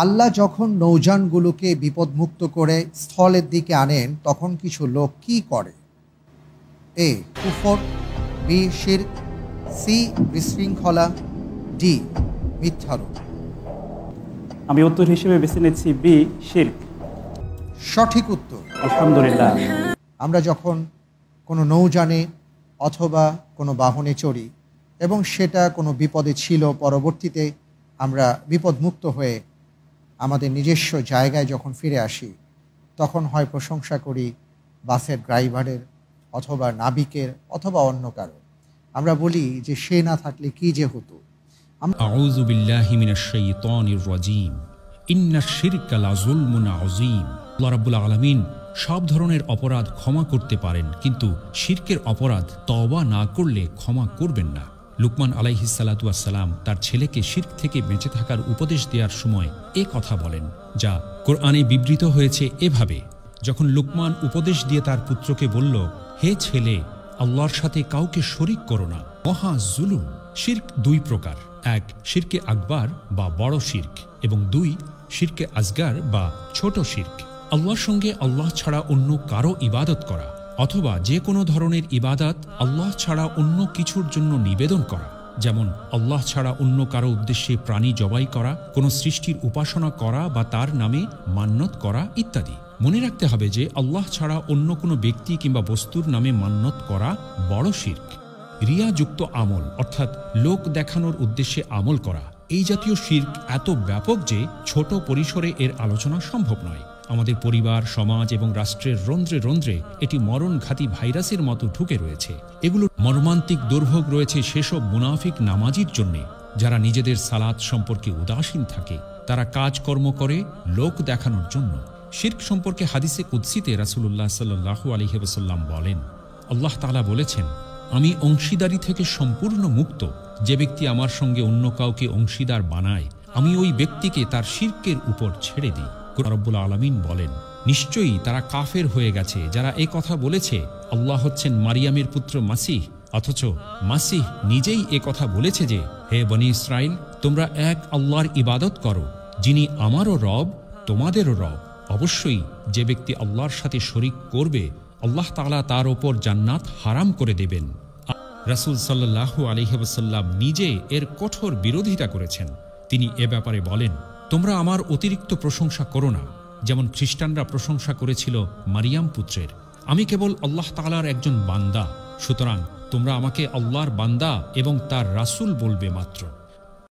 আল্লাহ যখন নৌযানগুলোকে বিপদমুক্ত করে স্থলের দিকে আনেন তখন কিছু লোক কি করে? এ কুফর, বি শিরক, সি বিশৃঙ্খলা, ডি মিথ্যারোপ। আমি উত্তর হিসেবে বেছে নিচ্ছি বি শিরক। সঠিক উত্তর। আলহামদুলিল্লাহ। আমরা যখন কোনো নৌযানে অথবা কোনো বাহনে চড়ি এবং সেটা কোনো বিপদে ছিল, পরবর্তীতে আমরা বিপদমুক্ত হয়ে আমাদের নিজস্ব জায়গায় যখন ফিরে আসি তখন হয় প্রশংসা করি বাসের ড্রাইভারের অথবা নাবিকের অথবা অন্য কারো। আমরা বলি যে সে না থাকলে কি যে হতো। আউযু বিল্লাহি মিনাশ শাইতানির রাজীম। ইন্নাশ শিরকা লাযুলমুন আযীম। আল্লাহ রাব্বুল আলামিন সব ধরনের অপরাধ ক্ষমা করতে পারেন, কিন্তু শিরকের অপরাধ তওবা না করলে ক্ষমা করবেন না। লুকমান আলাইহিস সালাতু ওয়াস সালাম তার ছেলেকে শিরক থেকে বেঁচে থাকার উপদেশ দেওয়ার সময় এ কথা বলেন, যা কোরআনে বিবৃত হয়েছে এভাবে: যখন লুকমান উপদেশ দিয়ে তার পুত্রকে বলল, হে ছেলে, আল্লাহর সাথে কাউকে শরিক করো না, মহা জুলুম। শিরক দুই প্রকার, এক শিরকে আকবার বা বড় শিরক, এবং দুই শিরকে আসগার বা ছোট শিরক। আল্লাহর সঙ্গে আল্লাহ ছাড়া অন্য কারো ইবাদত করা অথবা যে কোনো ধরনের ইবাদত আল্লাহ ছাড়া অন্য কিছুর জন্য নিবেদন করা, যেমন আল্লাহ ছাড়া অন্য কারো উদ্দেশ্যে প্রাণী জবাই করা, কোনো সৃষ্টির উপাসনা করা বা তার নামে মান্যত করা ইত্যাদি। মনে রাখতে হবে যে আল্লাহ ছাড়া অন্য কোনো ব্যক্তি কিংবা বস্তুর নামে মান্যত করা বড় শিরক। রিয়াযুক্ত আমল অর্থাৎ লোক দেখানোর উদ্দেশ্যে আমল করা, এই জাতীয় শিরক এত ব্যাপক যে ছোট পরিসরে এর আলোচনা সম্ভব নয়। আমাদের পরিবার, সমাজ এবং রাষ্ট্রের রন্ধ্রে রন্ধ্রে এটি মরণঘাতী ভাইরাসের মতো ঢুকে রয়েছে। এগুলোর মর্মান্তিক দুর্ভোগ রয়েছে সেসব মুনাফিক নামাজির জন্যে যারা নিজেদের সালাত সম্পর্কে উদাসীন থাকে। তারা কাজকর্ম করে লোক দেখানোর জন্য। শিরক সম্পর্কে হাদিসে কুদসিতে রাসূলুল্লাহ সাল্লাল্লাহু আলাইহি ওয়াসাল্লাম বলেন, আল্লাহ তাআলা বলেছেন, আমি অংশীদারি থেকে সম্পূর্ণ মুক্ত। যে ব্যক্তি আমার সঙ্গে অন্য কাউকে অংশীদার বানায়, আমি ওই ব্যক্তিকে তার শিরকের উপর ছেড়ে দিই। রব্বুল আলামিন বলেন, নিশ্চয়ই তারা কাফের হয়ে গেছে যারা এই কথা বলেছে আল্লাহ হচ্ছেন মারিয়ামের পুত্র মাসিহ, অথচ মাসিহ নিজেই এ কথা বলেছে যে, হে বনী ইসরাইল, তোমরা এক আল্লাহর ইবাদত করো, যিনি আমারও রব তোমাদেরও রব। অবশ্যই যে ব্যক্তি আল্লাহর সাথে শরিক করবে আল্লাহ তাআলা তার ওপর জান্নাত হারাম করে দেবেন। রাসূল সাল্লাল্লাহু আলাইহি ওয়াসাল্লাম নিজে এর কঠোর বিরোধিতা করেছেন। তিনি এ ব্যাপারে বলেন, তোমরা আমার অতিরিক্ত প্রশংসা করো না, যেমন খ্রিস্টানরা প্রশংসা করেছিল মারিয়াম পুত্রের। আমি কেবল আল্লাহ তাআলার একজন বান্দা, সুতরাং তোমরা আমাকে আল্লাহর বান্দা এবং তার রাসূল বলবে মাত্র।